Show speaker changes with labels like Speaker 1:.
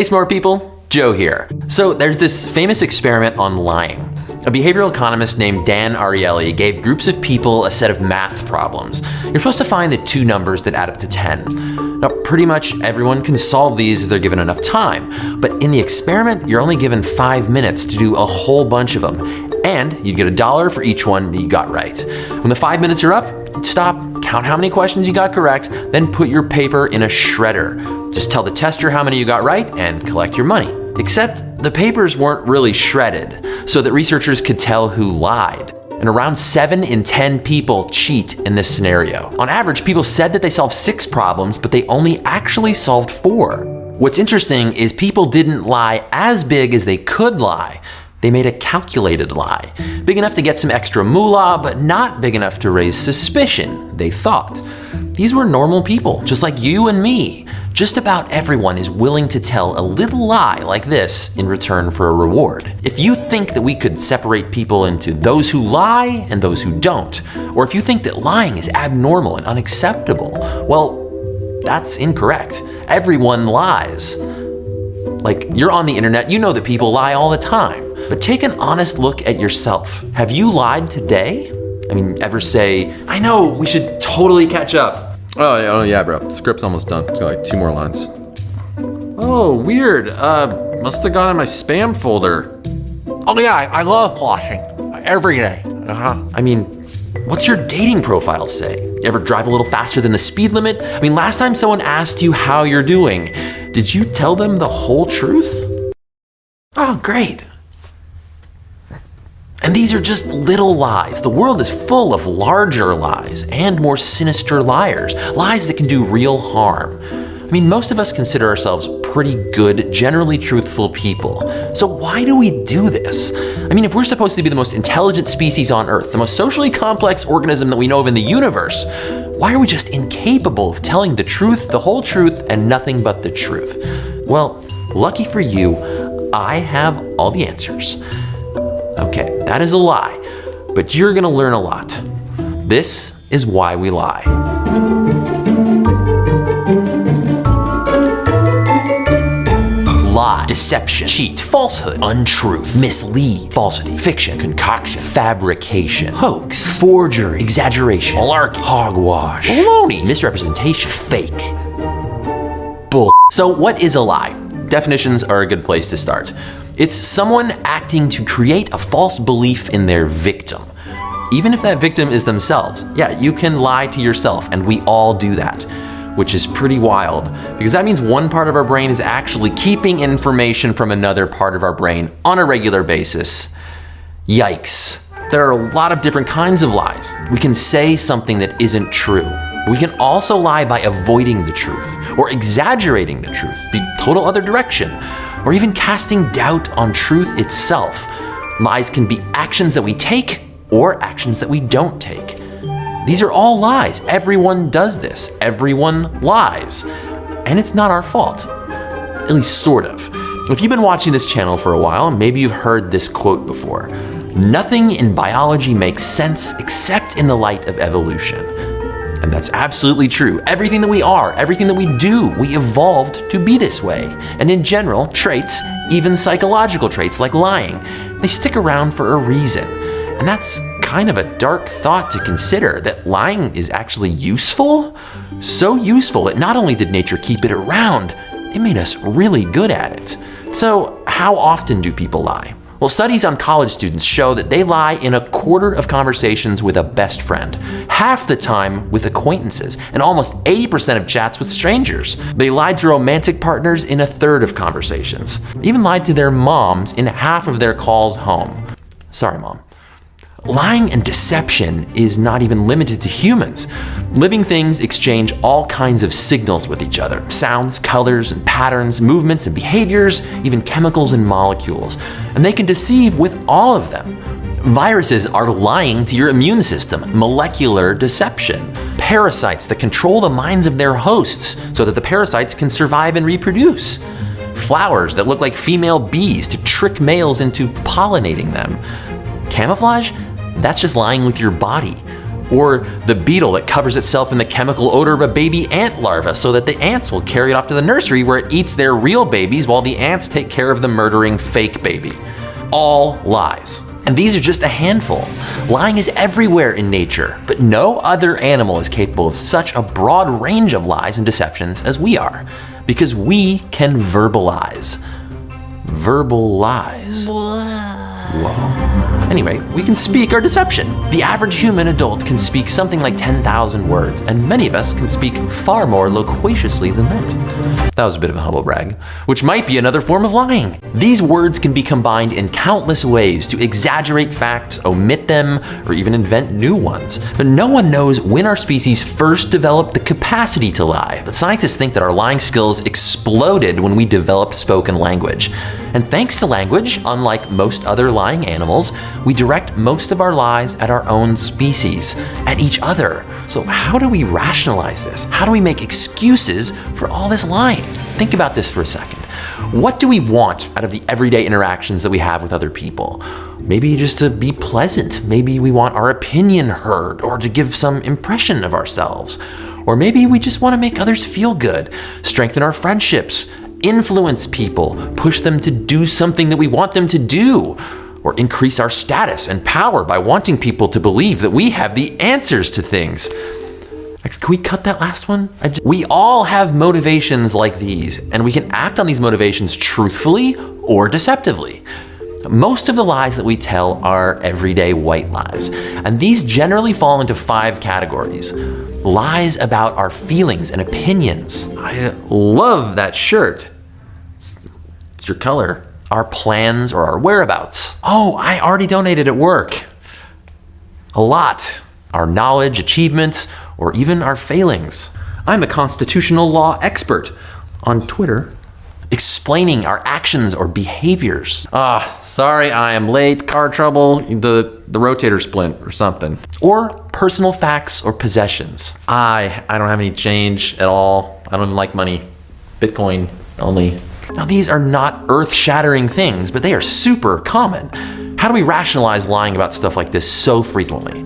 Speaker 1: Hey smart people, Joe here. So there's this famous experiment on lying. A behavioral economist named Dan Ariely gave groups of people a set of math problems. You're supposed to find the two numbers that add up to 10. Now, pretty much everyone can solve these if they're given enough time. But in the experiment, you're only given 5 minutes to do a whole bunch of them. And you'd get $1 for each one that you got right. When the 5 minutes are up, stop, count how many questions you got correct, then put your paper in a shredder. Just tell the tester how many you got right and collect your money. Except the papers weren't really shredded, so that researchers could tell who lied. And around 7 in 10 people cheat in this scenario. On average, people said that they solved 6 problems, but they only actually solved 4. What's interesting is people didn't lie as big as they could lie. They made a calculated lie. Big enough to get some extra moolah, but not big enough to raise suspicion, they thought. These were normal people, just like you and me. Just about everyone is willing to tell a little lie like this in return for a reward. If you think that we could separate people into those who lie and those who don't, or if you think that lying is abnormal and unacceptable, well, that's incorrect. Everyone lies. Like, you're on the internet, you know that people lie all the time. But take an honest look at yourself. Have you lied today? I mean, ever say, I know, we should totally catch up.
Speaker 2: Oh yeah, bro. The script's almost done. It's got like 2 more lines. Oh, weird. Must have gone in my spam folder.
Speaker 3: Oh yeah, I love flossing. Every day.
Speaker 1: I mean, what's your dating profile say? You ever drive a little faster than the speed limit? I mean, last time someone asked you how you're doing, did you tell them the whole truth? Oh, great. And these are just little lies. The world is full of larger lies and more sinister liars. Lies that can do real harm. I mean, most of us consider ourselves pretty good, generally truthful people. So why do we do this? I mean, if we're supposed to be the most intelligent species on Earth, the most socially complex organism that we know of in the universe, why are we just incapable of telling the truth, the whole truth, and nothing but the truth? Well, lucky for you, I have all the answers. Okay, that is a lie, but you're gonna learn a lot. This is why we lie. Lie, deception, cheat, falsehood, untruth, mislead, falsity, fiction, concoction, fabrication, hoax, forgery, exaggeration, malarkey, hogwash, baloney, misrepresentation, fake, bull. So what is a lie? Definitions are a good place to start. It's someone acting to create a false belief in their victim. Even if that victim is themselves. Yeah, you can lie to yourself, and we all do that, which is pretty wild, because that means one part of our brain is actually keeping information from another part of our brain on a regular basis. Yikes. There are a lot of different kinds of lies. We can say something that isn't true. We can also lie by avoiding the truth, or exaggerating the truth, the total other direction, or even casting doubt on truth itself. Lies can be actions that we take or actions that we don't take. These are all lies. Everyone does this. Everyone lies. And it's not our fault. At least sort of. If you've been watching this channel for a while, maybe you've heard this quote before. Nothing in biology makes sense except in the light of evolution. And that's absolutely true. Everything that we are, everything that we do, we evolved to be this way. And in general, traits, even psychological traits like lying, they stick around for a reason. And that's kind of a dark thought to consider, that lying is actually useful. So useful that not only did nature keep it around, it made us really good at it. So how often do people lie? Well, studies on college students show that they lie in 1/4 of conversations with a best friend, half the time with acquaintances, and almost 80% of chats with strangers. They lied to romantic partners in 1/3 of conversations, even lied to their moms in half of their calls home. Sorry, Mom. Lying and deception is not even limited to humans. Living things exchange all kinds of signals with each other. Sounds, colors, and patterns, movements and behaviors, even chemicals and molecules. And they can deceive with all of them. Viruses are lying to your immune system, molecular deception. Parasites that control the minds of their hosts so that the parasites can survive and reproduce. Flowers that look like female bees to trick males into pollinating them. Camouflage? That's just lying with your body. Or the beetle that covers itself in the chemical odor of a baby ant larva so that the ants will carry it off to the nursery where it eats their real babies while the ants take care of the murdering fake baby. All lies. And these are just a handful. Lying is everywhere in nature, but no other animal is capable of such a broad range of lies and deceptions as we are, because we can verbalize. Verbal lies. Whoa. Anyway, we can speak our deception. The average human adult can speak something like 10,000 words, and many of us can speak far more loquaciously than that. That was a bit of a humble brag, which might be another form of lying. These words can be combined in countless ways to exaggerate facts, omit them, or even invent new ones. But no one knows when our species first developed the capacity to lie. But scientists think that our lying skills exploded when we developed spoken language. And thanks to language, unlike most other lying animals, we direct most of our lies at our own species, at each other. So how do we rationalize this? How do we make excuses for all this lying? Think about this for a second. What do we want out of the everyday interactions that we have with other people? Maybe just to be pleasant. Maybe we want our opinion heard or to give some impression of ourselves. Or maybe we just want to make others feel good, strengthen our friendships, influence people, push them to do something that we want them to do, or increase our status and power by wanting people to believe that we have the answers to things. Can we cut that last one? We all have motivations like these, and we can act on these motivations truthfully or deceptively. Most of the lies that we tell are everyday white lies, and these generally fall into 5 categories. Lies about our feelings and opinions. I love that shirt. It's your color. Our plans or our whereabouts. Oh, I already donated at work. A lot. Our knowledge, achievements, or even our failings. I'm a constitutional law expert on Twitter. Explaining our actions or behaviors. Sorry, I am late, car trouble, the rotator splint or something. Or personal facts or possessions. I don't have any change at all. I don't even like money. Bitcoin only. Now these are not earth-shattering things, but they are super common. How do we rationalize lying about stuff like this so frequently?